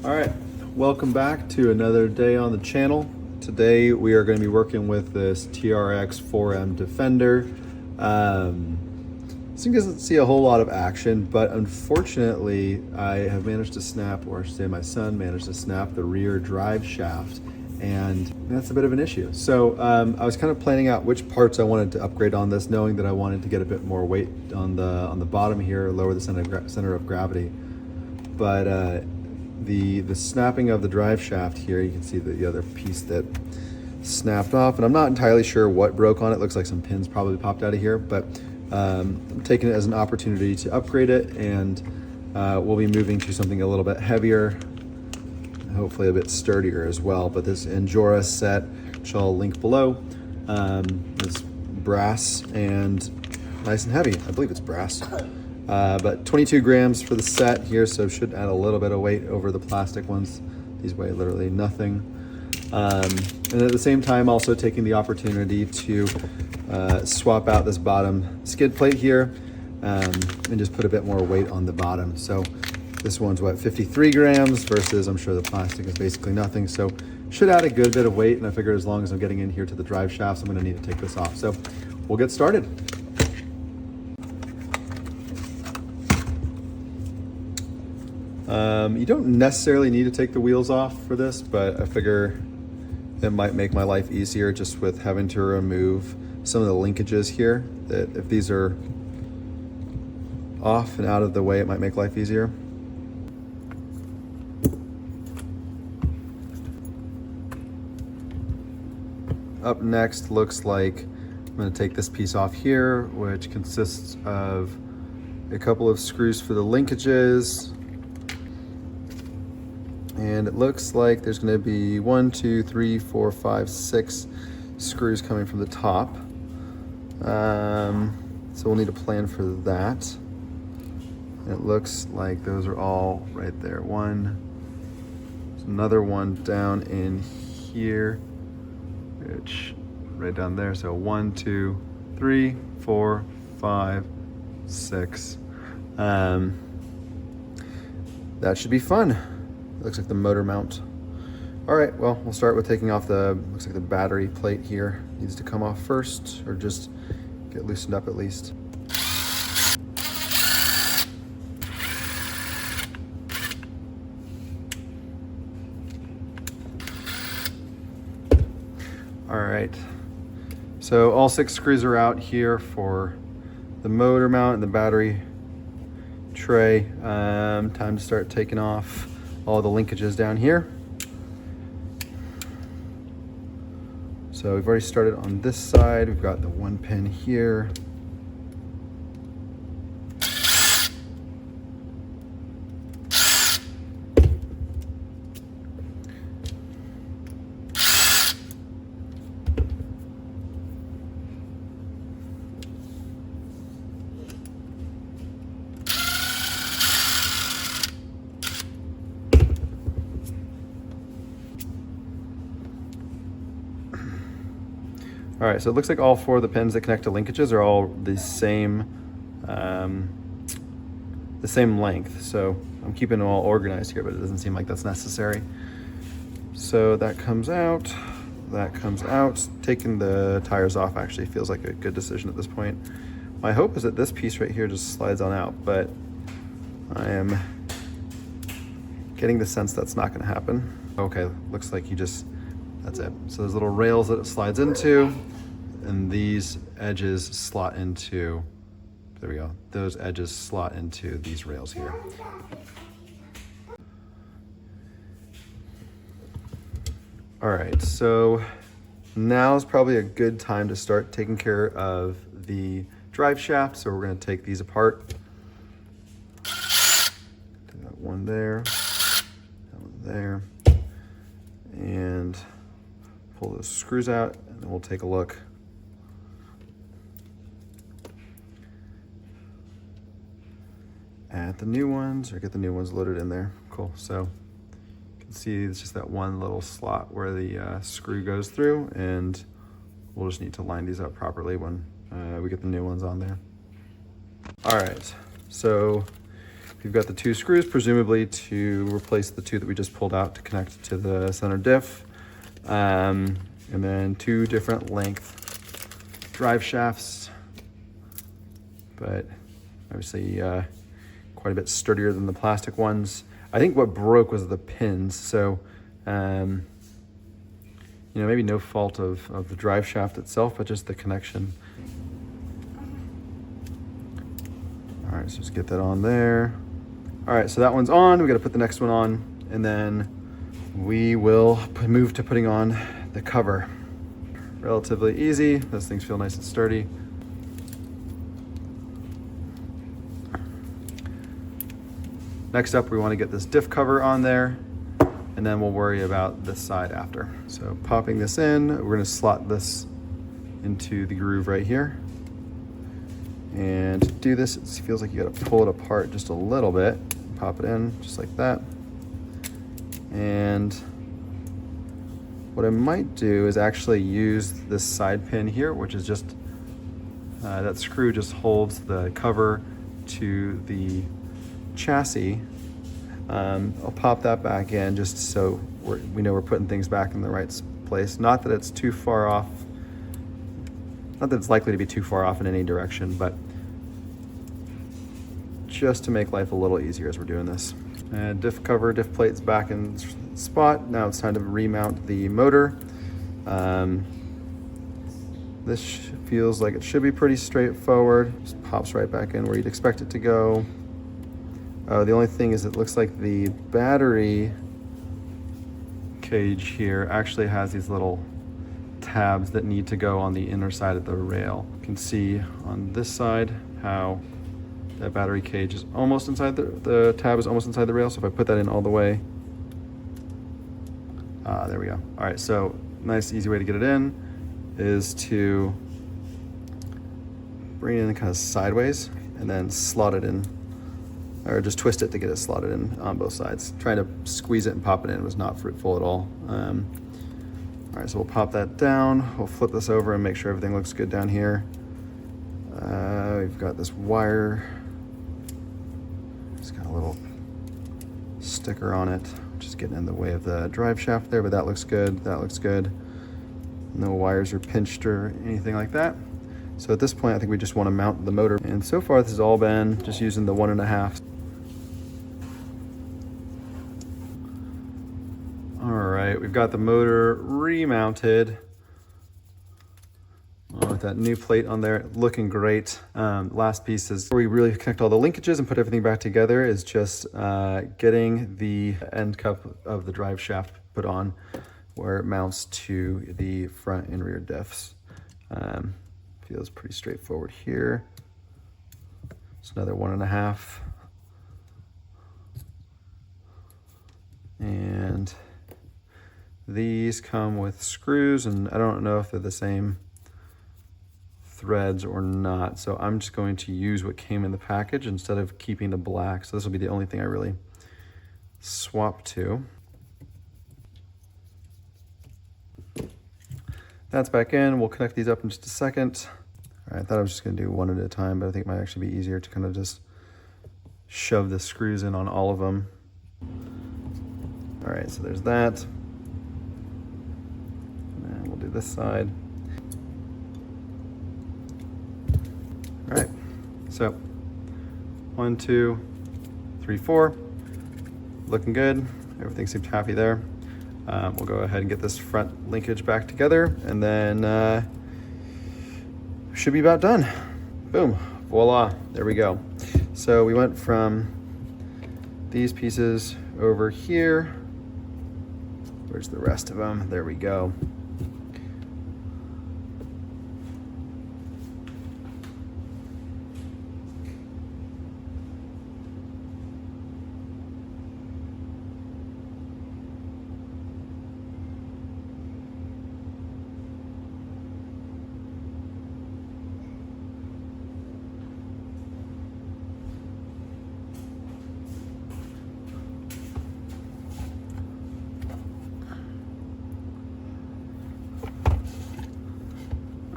All right, welcome back to another day on the channel. Today we are going to be working with this TRX4M Defender. This thing doesn't see a whole lot of action, but unfortunately I have managed to snap, or I should say my son managed to snap the rear drive shaft, and that's a bit of an issue. So I was kind of planning out which parts I wanted to upgrade on this, knowing that I wanted to get a bit more weight on the bottom here, lower the center of gravity. But the snapping of the drive shaft here, you can see the other piece that snapped off, and I'm not entirely sure what broke on it. Looks like some pins probably popped out of here, but I'm taking it as an opportunity to upgrade it, and we'll be moving to something a little bit heavier, hopefully a bit sturdier as well. But this INJORA set, which I'll link below, is brass and nice and heavy. I believe it's brass. But 22 grams for the set here, so should add a little bit of weight over the plastic ones. These weigh literally nothing. And at the same time, also taking the opportunity to swap out this bottom skid plate here and just put a bit more weight on the bottom. So this one's what, 53 grams versus I'm sure the plastic is basically nothing. So should add a good bit of weight, and I figure as long as I'm getting in here to the drive shafts, I'm gonna need to take this off. So we'll get started. You don't necessarily need to take the wheels off for this, but I figure it might make my life easier just with having to remove some of the linkages here, that if these are off and out of the way, it might make life easier. Up next, looks like I'm going to take this piece off here, which consists of a couple of screws for the linkages. And it looks like there's going to be 1, 2, 3, 4, 5, 6 screws coming from the top. So we'll need a plan for that. And it looks like those are all right there. There's another one down in here, which right down there. So 1, 2, 3, 4, 5, 6. That should be fun. Looks like the motor mount. All right, well, we'll start with taking off looks like the battery plate here needs to come off first, or just get loosened up at least. All right, so all 6 screws are out here for the motor mount and the battery tray. Time to start taking off all the linkages down here. So we've already started on this side. We've got the 1 pin here. All right, so it looks like all 4 of the pins that connect to linkages are all the same length. So I'm keeping them all organized here, but it doesn't seem like that's necessary. So that comes out, that comes out. Taking the tires off actually feels like a good decision at this point. My hope is that this piece right here just slides on out, but I am getting the sense that's not gonna happen. Okay, looks like that's it. So there's little rails that it slides into, and these edges slot into, there we go. Those edges slot into these rails here. All right, so now is probably a good time to start taking care of the drive shaft. So we're gonna take these apart. That one there, that one there, and pull those screws out, and then we'll take a look. At the new ones, or get the new ones loaded in there. Cool, so you can see it's just that one little slot where the screw goes through, and we'll just need to line these up properly when we get the new ones on there. All right, so We've got the 2 screws, presumably to replace the 2 that we just pulled out to connect to the center diff. And then 2 different length drive shafts, but obviously quite a bit sturdier than the plastic ones. I think what broke was the pins, so you know, maybe no fault of the drive shaft itself, but just the connection. All right, so just get that on there. All right, so that one's on. We got to put the next one on, and then we will move to putting on the cover. Relatively easy. Those things feel nice and sturdy. Next up, we want to get this diff cover on there, and then we'll worry about this side after. So popping this in, we're going to slot this into the groove right here. And to do this, it feels like you got to pull it apart just a little bit. Pop it in just like that. And what I might do is actually use this side pin here, which is just, that screw just holds the cover to the chassis. I'll pop that back in just so we know we're putting things back in the right place. Not that it's too far off, not that it's likely to be too far off in any direction, but just to make life a little easier as we're doing this. And diff cover, diff plate's back in spot. Now it's time to remount the motor. This feels like it should be pretty straightforward. Just pops right back in where you'd expect it to go. The only thing is it looks like the battery cage here actually has these little tabs that need to go on the inner side of the rail. You can see on this side how that battery cage is almost inside the tab is almost inside the rail. So if I put that in all the way, there we go. All right, so nice easy way to get it in is to bring it in kind of sideways and then slot it in, or just twist it to get it slotted in on both sides. Trying to squeeze it and pop it in was not fruitful at all. All right, so we'll pop that down. We'll flip this over and make sure everything looks good down here. We've got this wire. It's got a little sticker on it, which is getting in the way of the drive shaft there, but that looks good. That looks good. No wires are pinched or anything like that. So at this point, I think we just want to mount the motor. And so far, this has all been just using the 1.5. All right, we've got the motor remounted with that new plate on there, looking great. Last piece is where we really connect all the linkages and put everything back together is just getting the end cup of the drive shaft put on where it mounts to the front and rear diffs. Feels pretty straightforward here. It's another 1.5. And these come with screws, and I don't know if they're the same threads or not. So I'm just going to use what came in the package instead of keeping the black. So this will be the only thing I really swap to. That's back in. We'll connect these up in just a second. All right, I thought I was just gonna do one at a time, but I think it might actually be easier to kind of just shove the screws in on all of them. All right, so there's that. And we'll do this side. All right, so 1, 2, 3, 4. Looking good. Everything seems happy there. We'll go ahead and get this front linkage back together, and then should be about done. Boom, voila, there we go. So we went from these pieces over here. Where's the rest of them? There we go.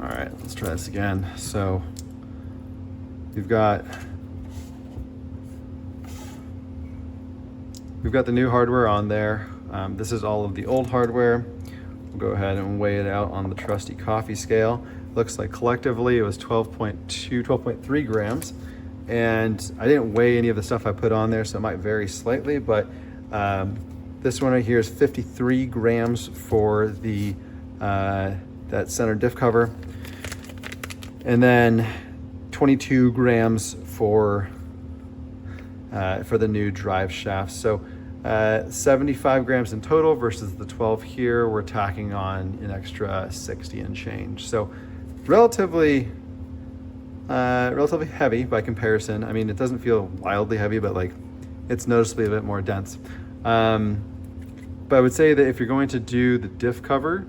All right, let's try this again. So we've got we've got the new hardware on there. This is all of the old hardware. We'll go ahead and weigh it out on the trusty coffee scale. Looks like collectively it was 12.3 grams. And I didn't weigh any of the stuff I put on there, so it might vary slightly, but this one right here is 53 grams for the that center diff cover, and then 22 grams for the new drive shafts. So 75 grams in total versus the 12 here. We're tacking on an extra 60 and change. So relatively heavy by comparison. I mean, it doesn't feel wildly heavy, but like it's noticeably a bit more dense. But I would say that if you're going to do the diff cover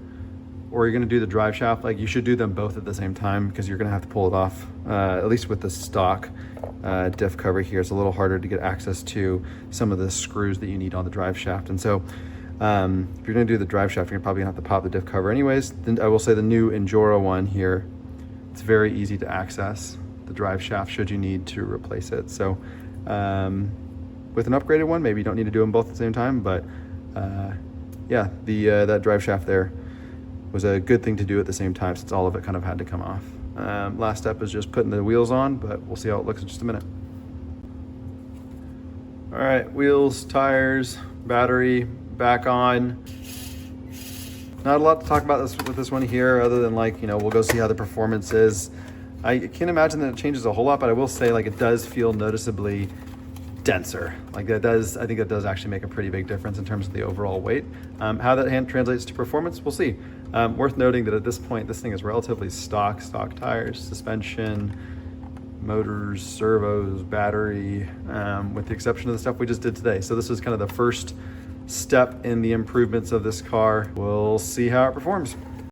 or you're going to do the drive shaft, like you should do them both at the same time, because you're going to have to pull it off. At least with the stock diff cover here, it's a little harder to get access to some of the screws that you need on the drive shaft. And so if you're going to do the drive shaft, you're probably going to have to pop the diff cover anyways. Then I will say the new INJORA one here, it's very easy to access the drive shaft should you need to replace it. So with an upgraded one, maybe you don't need to do them both at the same time, but yeah, that drive shaft there was a good thing to do at the same time, since all of it kind of had to come off. Last step is just putting the wheels on, but we'll see how it looks in just a minute. All right, wheels, tires, battery, back on. Not a lot to talk about with this one here, other than like, we'll go see how the performance is. I can't imagine that it changes a whole lot, but I will say like it does feel noticeably denser. Like I think that does actually make a pretty big difference in terms of the overall weight. How that translates to performance, we'll see. Worth noting that at this point, this thing is relatively stock tires, suspension, motors, servos, battery, with the exception of the stuff we just did today. So this is kind of the first step in the improvements of this car. We'll see how it performs.